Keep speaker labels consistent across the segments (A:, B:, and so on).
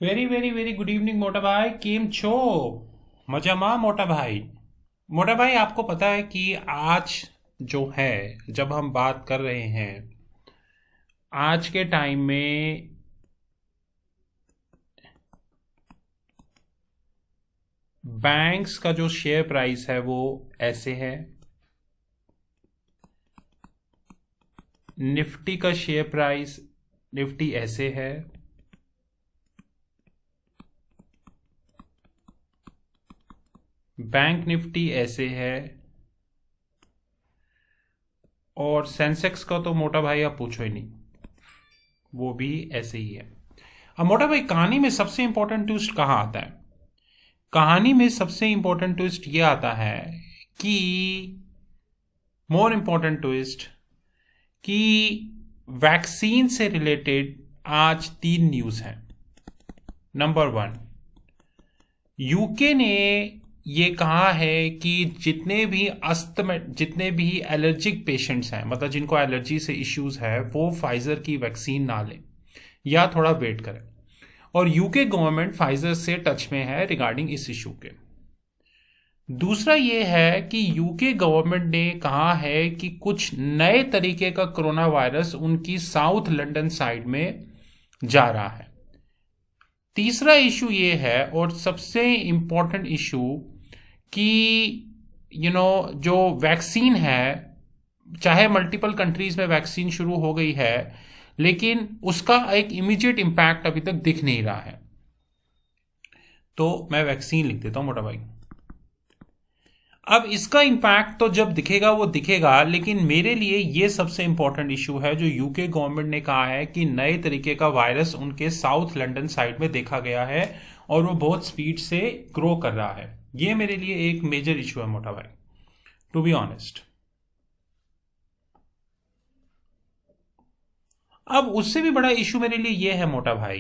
A: Very very very good evening मोटा भाई, केम छो? मजामा मोटा भाई। मोटा भाई, आपको पता है कि आज जो है, जब हम बात कर रहे हैं आज के टाइम में, बैंक्स का जो शेयर प्राइस है वो ऐसे है। निफ्टी का शेयर प्राइस, निफ्टी ऐसे है। बैंक निफ्टी ऐसे है। और सेंसेक्स का तो मोटा भाई आप पूछो ही नहीं, वो भी ऐसे ही है। अब मोटा भाई, कहानी में सबसे इंपॉर्टेंट ट्विस्ट कहाँ आता है? कहानी में सबसे इंपॉर्टेंट ट्विस्ट ये आता है कि मोर इंपॉर्टेंट ट्विस्ट कि वैक्सीन से रिलेटेड आज 3 न्यूज़ हैं। नंबर 1, यूके ने ये कहा है कि जितने भी एलर्जिक पेशेंट्स हैं, मतलब जिनको एलर्जी से इश्यूज है, वो फाइजर की वैक्सीन ना लें या थोड़ा वेट करें। और यूके गवर्नमेंट फाइजर से टच में है रिगार्डिंग इस इशू के। दूसरा ये है कि यूके गवर्नमेंट ने कहा है कि कुछ नए तरीके का कोरोना वायरस उनकी साउथ लंदन साइड में जा रहा है। तीसरा इशू ये है, और सबसे इंपॉर्टेंट इशू, कि जो वैक्सीन है, चाहे मल्टीपल कंट्रीज में वैक्सीन शुरू हो गई है, लेकिन उसका एक इमीडिएट इम्पैक्ट अभी तक दिख नहीं रहा है। तो मैं वैक्सीन लिख देता हूं मोटा भाई। अब इसका इम्पैक्ट तो जब दिखेगा वो दिखेगा, लेकिन मेरे लिए ये सबसे इंपॉर्टेंट इशू है जो यूके गवर्नमेंट ने कहा है कि नए तरीके का वायरस उनके साउथ लंदन साइड में देखा गया है और वो बहुत स्पीड से ग्रो कर रहा है। ये मेरे लिए एक मेजर इशू है मोटा भाई, टू बी ऑनेस्ट। अब उससे भी बड़ा इशू मेरे लिए ये है मोटा भाई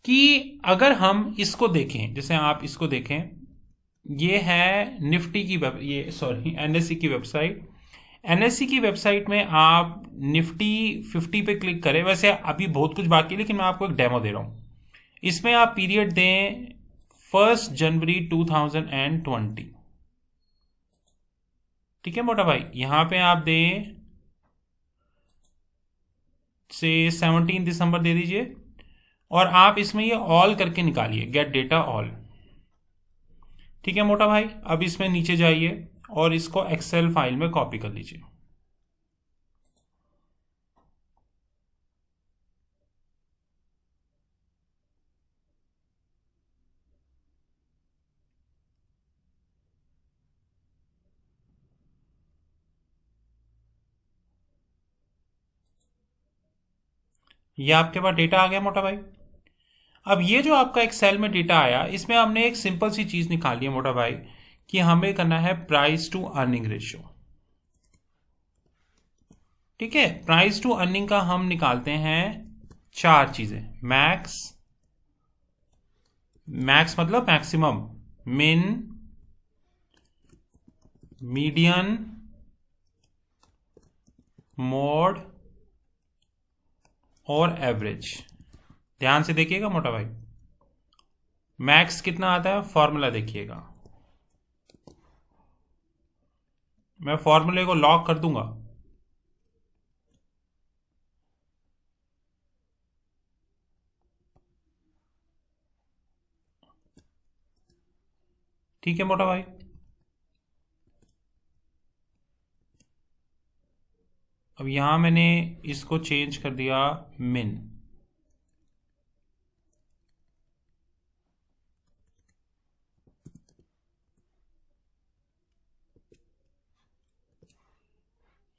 A: कि अगर हम इसको देखें, जैसे आप इसको देखें, ये है निफ्टी की ये सॉरी एनएससी की वेबसाइट। एनएससी की वेबसाइट में आप निफ्टी 50 पे क्लिक करें। वैसे अभी बहुत कुछ बाकी है, लेकिन मैं आपको एक डेमो दे रहा हूं। इसमें आप पीरियड दें 1 जनवरी 2020। ठीक है मोटा भाई, यहां पे आप दें से 17 दिसंबर दे दीजिए, और आप इसमें ये ऑल करके निकालिए, गेट डेटा ऑल। ठीक है मोटा भाई, अब इसमें नीचे जाइए और इसको एक्सेल फाइल में कॉपी कर लीजिए। ये आपके पास डेटा आ गया मोटा भाई। अब ये जो आपका एक्सेल में डेटा आया, इसमें हमने एक सिंपल सी चीज निकाली है मोटा भाई, कि हमें करना है प्राइस टू अर्निंग रेशियो। ठीक है, प्राइस टू अर्निंग का हम निकालते हैं 4 चीजें। मैक्स, मैक्स मतलब मैक्सिमम, मिन, मीडियन, मोड और एवरेज। ध्यान से देखिएगा मोटा भाई, मैक्स कितना आता है फॉर्मूला देखिएगा। मैं फॉर्मूले को लॉक कर दूंगा। ठीक है मोटा भाई, अब यहां मैंने इसको चेंज कर दिया मिन।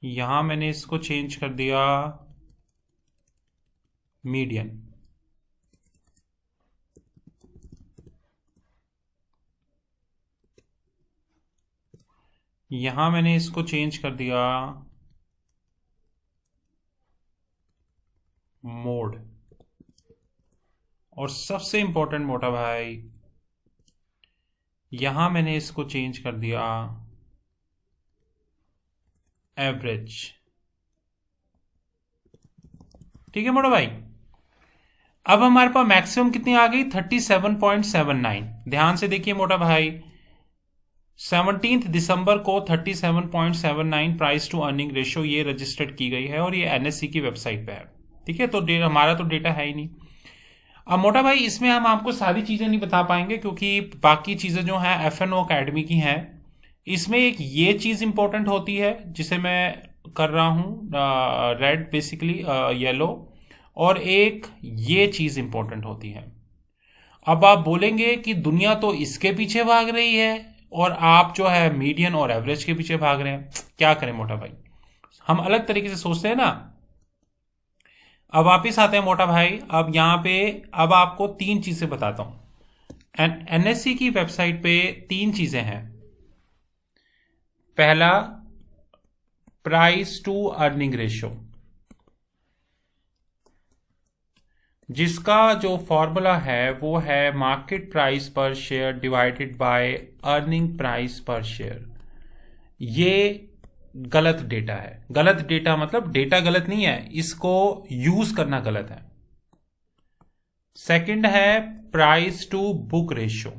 A: यहां मैंने इसको चेंज कर दिया मीडियन। यहां मैंने इसको चेंज कर दिया मोड। और सबसे इंपॉर्टेंट मोटा भाई, यहां मैंने इसको चेंज कर दिया एवरेज। ठीक है मोटा भाई, अब हमारे पास मैक्सिमम कितनी आ गई, 37.79। ध्यान से देखिए मोटा भाई, 17 दिसंबर को 37.79 प्राइस टू अर्निंग रेशियो ये रजिस्टर्ड की गई है और ये एनएससी की वेबसाइट पे है। ठीक है, तो हमारा तो डेटा है ही नहीं। अब मोटा भाई इसमें हम आपको सारी चीज़ें नहीं बता पाएंगे क्योंकि बाकी चीज़ें जो हैं एफएनओ अकेडमी की हैं। इसमें एक ये चीज़ इंपॉर्टेंट होती है जिसे मैं कर रहा हूँ रेड बेसिकली येलो, और एक ये चीज़ इंपॉर्टेंट होती है। अब आप बोलेंगे कि दुनिया तो इसके पीछे भाग रही है और आप जो है मीडियन और एवरेज के पीछे भाग रहे हैं, क्या करें मोटा भाई, हम अलग तरीके से सोचते हैं ना। अब वापिस आते हैं मोटा भाई, अब यहाँ पे अब आपको तीन चीजें बताता हूं। एनएससी की वेबसाइट पे तीन चीजें हैं। पहला, प्राइस टू अर्निंग रेशियो, जिसका जो फॉर्मूला है वो है market price per share divided by earning price per share. ये गलत डेटा है। गलत डेटा मतलब डेटा गलत नहीं है, इसको यूज करना गलत है। सेकंड है प्राइस टू बुक रेशियो,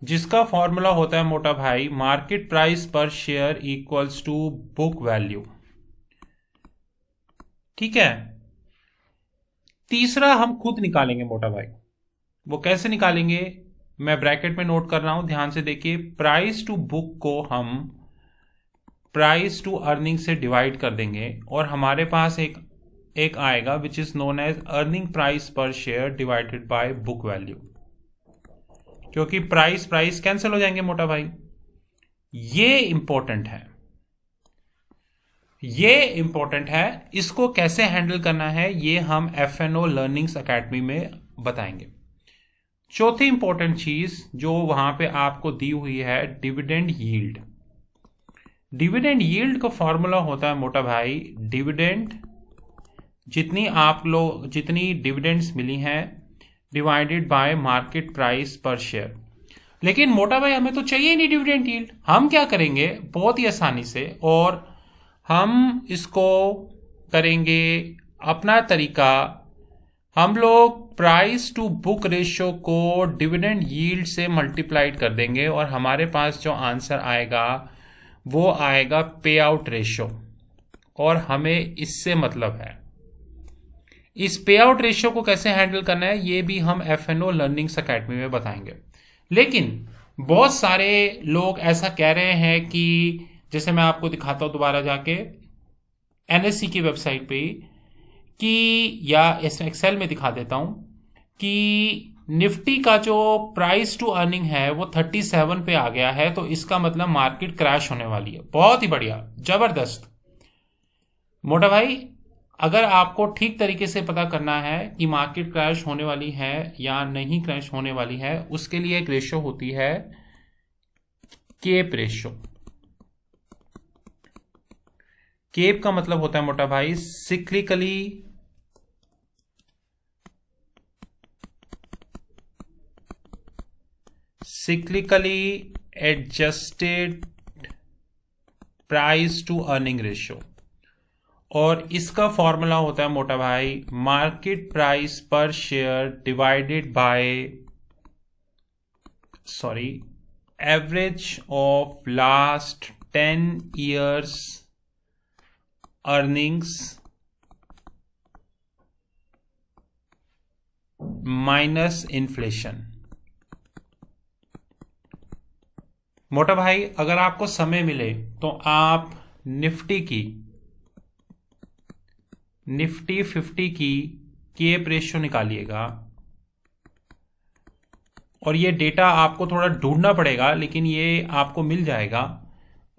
A: जिसका फॉर्मूला होता है मोटा भाई market price per share equals to book value. ठीक है, तीसरा हम खुद निकालेंगे मोटा भाई। वो कैसे निकालेंगे, मैं ब्रैकेट में नोट कर रहा हूं, ध्यान से देखिए। प्राइस टू बुक को हम प्राइस टू अर्निंग से डिवाइड कर देंगे और हमारे पास एक आएगा which is known as earning price per share divided by book value. क्योंकि प्राइस कैंसिल हो जाएंगे मोटा भाई। ये इंपॉर्टेंट है, ये इंपॉर्टेंट है। इसको कैसे हैंडल करना है ये हम एफएनओ लर्निंग्स एकेडमी में बताएंगे। चौथी इंपॉर्टेंट चीज जो वहां पे आपको दी हुई है, डिविडेंड यील्ड। डिविडेंड यील्ड का फॉर्मूला होता है मोटा भाई डिविडेंड, जितनी डिविडेंड्स मिली हैं divided by market price per share. लेकिन मोटा भाई हमें तो चाहिए नहीं डिविडेंड यील्ड। हम क्या करेंगे बहुत ही आसानी से, और हम इसको करेंगे अपना तरीका। हम लोग प्राइस टू बुक रेशियो को डिविडेंड यील्ड से मल्टीप्लाइड कर देंगे और हमारे पास जो आंसर आएगा वो आएगा पे आउट रेशियो, और हमें इससे मतलब है। इस पे आउट रेशियो को कैसे हैंडल करना है ये भी हम एफएनओ लर्निंग्स एकेडमी में बताएंगे। लेकिन बहुत सारे लोग ऐसा कह रहे हैं कि जैसे मैं आपको दिखाता हूं दोबारा जाके एनएससी की वेबसाइट पे, कि या एक्सेल में दिखा देता हूं कि निफ्टी का जो प्राइस टू अर्निंग है वो 37 पे आ गया है, तो इसका मतलब मार्केट क्रैश होने वाली है। बहुत ही बढ़िया, जबरदस्त मोटा भाई। अगर आपको ठीक तरीके से पता करना है कि मार्केट क्रैश होने वाली है या नहीं क्रैश होने वाली है, उसके लिए एक रेशियो होती है केप रेशियो। केप का मतलब होता है मोटा भाई cyclically adjusted price to earning ratio, और इसका फॉर्मूला होता है मोटा भाई market price per share divided by average of last 10 years earnings minus inflation. मोटा भाई अगर आपको समय मिले तो आप निफ्टी 50 की केप रेशियो निकालिएगा, और ये डेटा आपको थोड़ा ढूंढना पड़ेगा लेकिन ये आपको मिल जाएगा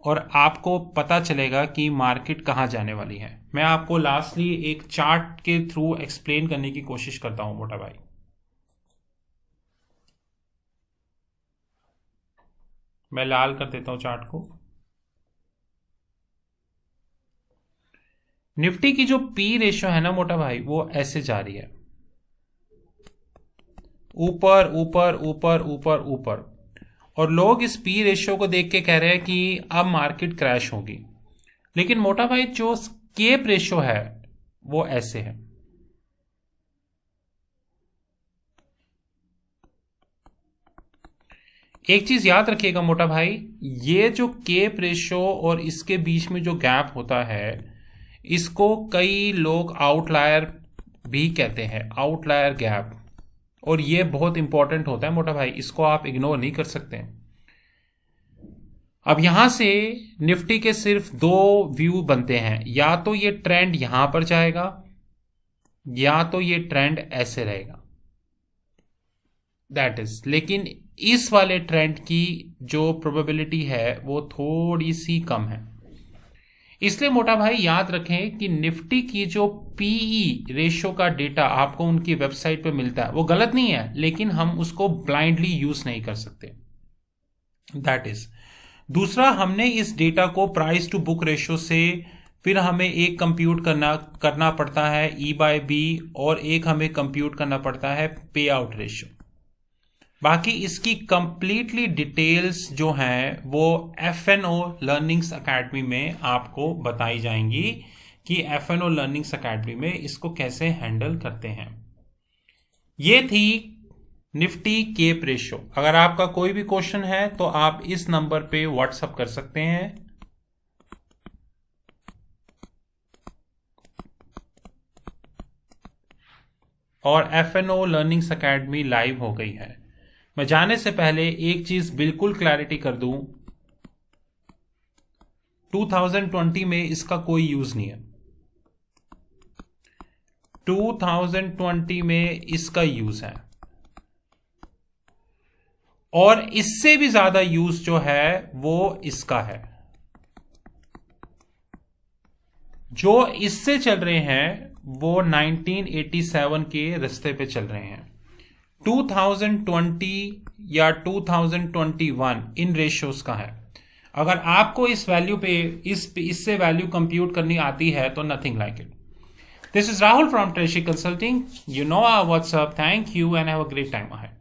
A: और आपको पता चलेगा कि मार्केट कहां जाने वाली है। मैं आपको लास्टली एक चार्ट के थ्रू एक्सप्लेन करने की कोशिश करता हूं मोटा भाई। मैं लाल कर देता हूं चार्ट को। निफ्टी की जो पी रेशियो है ना मोटा भाई, वो ऐसे जा रही है, ऊपर ऊपर ऊपर ऊपर ऊपर, और लोग इस पी रेशियो को देख के कह रहे हैं कि अब मार्केट क्रैश होगी। लेकिन मोटा भाई जो केप रेशियो है वो ऐसे है, एक चीज याद रखिएगा मोटा भाई, ये जो केप रेशो और इसके बीच में जो गैप होता है, इसको कई लोग आउटलायर भी कहते हैं, आउटलायर गैप, और ये बहुत इंपॉर्टेंट होता है मोटा भाई, इसको आप इग्नोर नहीं कर सकते। अब यहां से निफ्टी के सिर्फ दो व्यू बनते हैं, या तो ये ट्रेंड यहां पर जाएगा या तो ये ट्रेंड ऐसे रहेगा, दैट इज। लेकिन इस वाले ट्रेंड की जो प्रोबेबिलिटी है वो थोड़ी सी कम है। इसलिए मोटा भाई याद रखें कि निफ्टी की जो पीई रेशियो का डेटा आपको उनकी वेबसाइट पे मिलता है वो गलत नहीं है, लेकिन हम उसको ब्लाइंडली यूज नहीं कर सकते, दैट इज। दूसरा, हमने इस डेटा को प्राइस टू बुक रेशियो से फिर हमें एक कंप्यूट करना पड़ता है E/B, और एक हमें कंप्यूट करना पड़ता है पे आउट रेशियो। बाकी इसकी कंप्लीटली डिटेल्स जो हैं वो FNO लर्निंग्स अकेडमी में आपको बताई जाएंगी कि FNO लर्निंग्स अकेडमी में इसको कैसे हैंडल करते हैं। ये थी निफ्टी केप रेशियो। अगर आपका कोई भी क्वेश्चन है तो आप इस नंबर पे व्हाट्सएप कर सकते हैं। और FNO लर्निंग्स अकेडमी लाइव हो गई है। मैं जाने से पहले एक चीज बिल्कुल क्लैरिटी कर दूं, 2020 में इसका कोई यूज नहीं है, 2020 में इसका यूज है, और इससे भी ज्यादा यूज जो है वो इसका है। जो इससे चल रहे हैं वो 1987 के रास्ते पे चल रहे हैं। 2020 या 2021 इन रेशियोज का है। अगर आपको इस वैल्यू पे इससे वैल्यू कंप्यूट करनी आती है तो nothing like it. This is Rahul from treasury consulting. You know our WhatsApp. Thank you and have a great time ahead.